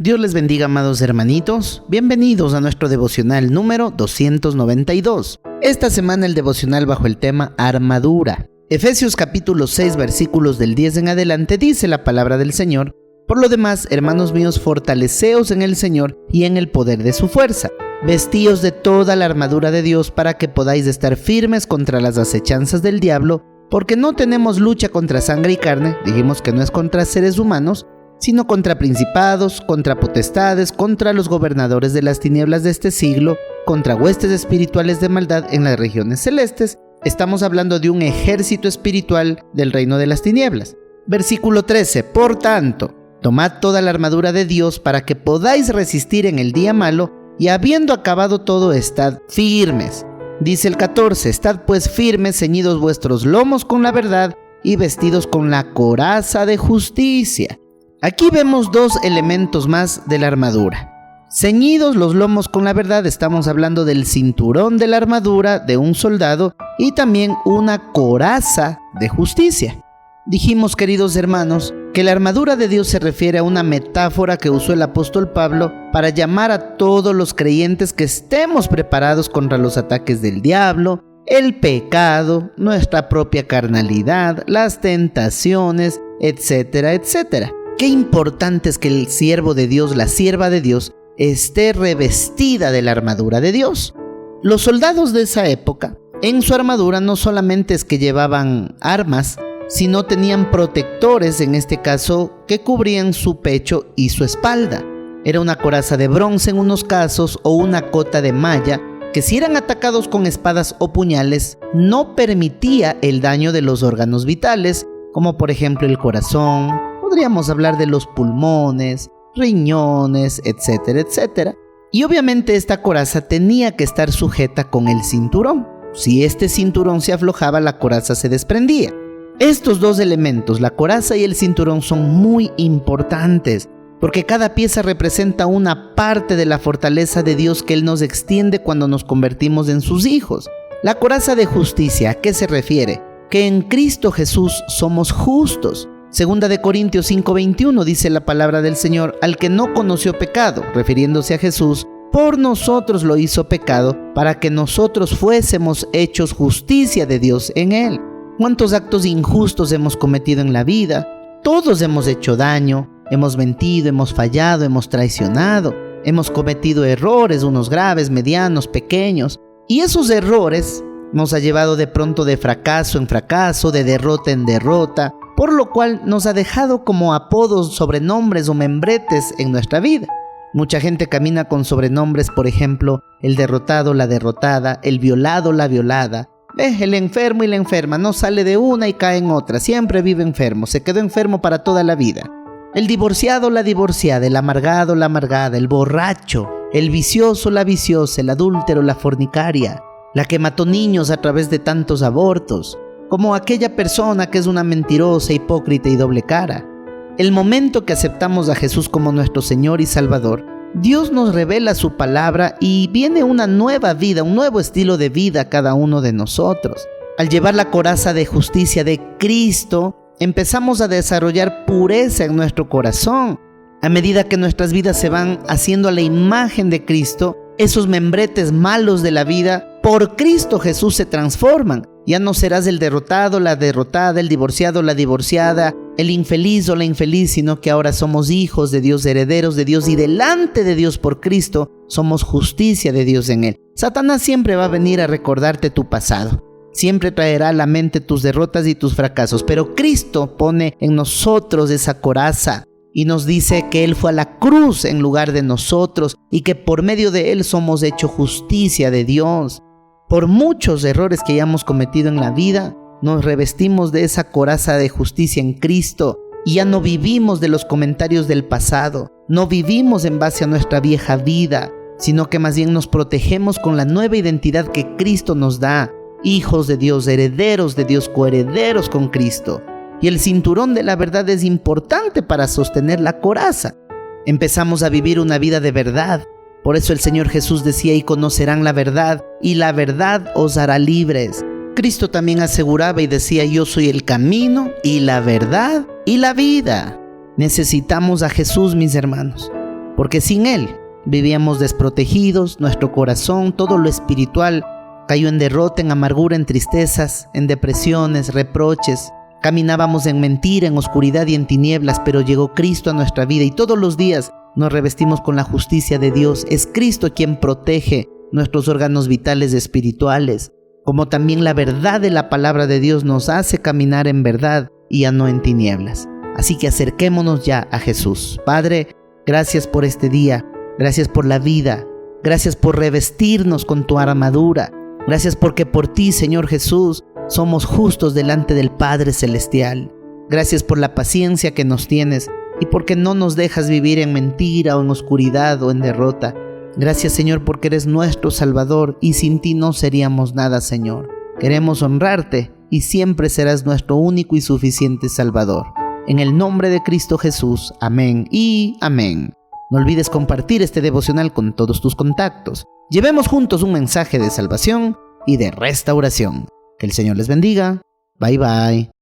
Dios les bendiga, amados hermanitos. Bienvenidos a nuestro devocional número 292. Esta semana el devocional bajo el tema armadura. Efesios capítulo 6 versículos del 10 en adelante dice la palabra del Señor: Por lo demás, hermanos míos, fortaleceos en el Señor y en el poder de su fuerza. Vestíos de toda la armadura de Dios para que podáis estar firmes contra las acechanzas del diablo, porque no tenemos lucha contra sangre y carne, dijimos que no es contra seres humanos, sino contra principados, contra potestades, contra los gobernadores de las tinieblas de este siglo, contra huestes espirituales de maldad en las regiones celestes. Estamos hablando de un ejército espiritual del reino de las tinieblas. Versículo 13, por tanto, tomad toda la armadura de Dios para que podáis resistir en el día malo, y habiendo acabado todo, estad firmes. Dice el 14, estad pues firmes, ceñidos vuestros lomos con la verdad, y vestidos con la coraza de justicia. Aquí vemos dos elementos más de la armadura. Ceñidos los lomos con la verdad, estamos hablando del cinturón de la armadura de un soldado y también una coraza de justicia. Dijimos, queridos hermanos, que la armadura de Dios se refiere a una metáfora que usó el apóstol Pablo para llamar a todos los creyentes que estemos preparados contra los ataques del diablo, el pecado, nuestra propia carnalidad, las tentaciones, etcétera, etcétera. Qué importante es que el siervo de Dios, la sierva de Dios, esté revestida de la armadura de Dios. Los soldados de esa época, en su armadura no solamente es que llevaban armas, sino tenían protectores, en este caso, que cubrían su pecho y su espalda. Era una coraza de bronce en unos casos o una cota de malla que, si eran atacados con espadas o puñales, no permitía el daño de los órganos vitales, como por ejemplo el corazón. Podríamos hablar de los pulmones, riñones, etcétera, etcétera. Y obviamente esta coraza tenía que estar sujeta con el cinturón. Si este cinturón se aflojaba, la coraza se desprendía. Estos dos elementos, la coraza y el cinturón, son muy importantes, porque cada pieza representa una parte de la fortaleza de Dios que Él nos extiende cuando nos convertimos en sus hijos. La coraza de justicia, ¿a qué se refiere? Que en Cristo Jesús somos justos. Segunda de Corintios 5:21 dice la palabra del Señor: al que no conoció pecado, refiriéndose a Jesús, por nosotros lo hizo pecado, para que nosotros fuésemos hechos justicia de Dios en él. ¿Cuántos actos injustos hemos cometido en la vida? Todos hemos hecho daño, hemos mentido, hemos fallado, hemos traicionado, hemos cometido errores, unos graves, medianos, pequeños, y esos errores nos ha llevado de pronto de fracaso en fracaso, de derrota en derrota, por lo cual nos ha dejado como apodos, sobrenombres o membretes en nuestra vida. Mucha gente camina con sobrenombres, por ejemplo, el derrotado, la derrotada, el violado, la violada. El enfermo y la enferma, no sale de una y cae en otra, siempre vive enfermo, se quedó enfermo para toda la vida. El divorciado, la divorciada, el amargado, la amargada, el borracho, el vicioso, la viciosa, el adúltero, la fornicaria, la que mató niños a través de tantos abortos, como aquella persona que es una mentirosa, hipócrita y doble cara. El momento que aceptamos a Jesús como nuestro Señor y Salvador, Dios nos revela su palabra y viene una nueva vida, un nuevo estilo de vida a cada uno de nosotros. Al llevar la coraza de justicia de Cristo, empezamos a desarrollar pureza en nuestro corazón. A medida que nuestras vidas se van haciendo a la imagen de Cristo, esos membretes malos de la vida, por Cristo Jesús se transforman. Ya no serás el derrotado, la derrotada, el divorciado, la divorciada, el infeliz o la infeliz, sino que ahora somos hijos de Dios, herederos de Dios, y delante de Dios por Cristo somos justicia de Dios en Él. Satanás siempre va a venir a recordarte tu pasado. Siempre traerá a la mente tus derrotas y tus fracasos, pero Cristo pone en nosotros esa coraza y nos dice que Él fue a la cruz en lugar de nosotros y que por medio de Él somos hechos justicia de Dios. Por muchos errores que hayamos cometido en la vida, nos revestimos de esa coraza de justicia en Cristo y ya no vivimos de los comentarios del pasado, no vivimos en base a nuestra vieja vida, sino que más bien nos protegemos con la nueva identidad que Cristo nos da, hijos de Dios, herederos de Dios, coherederos con Cristo. Y el cinturón de la verdad es importante para sostener la coraza. Empezamos a vivir una vida de verdad. Por eso el Señor Jesús decía: y conocerán la verdad, y la verdad os hará libres. Cristo también aseguraba y decía: yo soy el camino y la verdad y la vida. Necesitamos a Jesús, mis hermanos. porque sin Él vivíamos desprotegidos, nuestro corazón, todo lo espiritual, cayó en derrota, en amargura, en tristezas, en depresiones, reproches. Caminábamos en mentira, en oscuridad y en tinieblas, pero llegó Cristo a nuestra vida y todos los días nos revestimos con la justicia de Dios. Es Cristo quien protege nuestros órganos vitales espirituales, como también la verdad de la palabra de Dios nos hace caminar en verdad y ya no en tinieblas. Así que acerquémonos ya a Jesús. Padre, gracias por este día, gracias por la vida, gracias por revestirnos con tu armadura, gracias porque por ti, Señor Jesús, somos justos delante del Padre Celestial. Gracias por la paciencia que nos tienes y porque no nos dejas vivir en mentira o en oscuridad o en derrota. Gracias, Señor, porque eres nuestro Salvador y sin ti no seríamos nada, Señor. Queremos honrarte y siempre serás nuestro único y suficiente Salvador. En el nombre de Cristo Jesús, amén y amén. No olvides compartir este devocional con todos tus contactos. Llevemos juntos un mensaje de salvación y de restauración. Que el Señor les bendiga. Bye bye.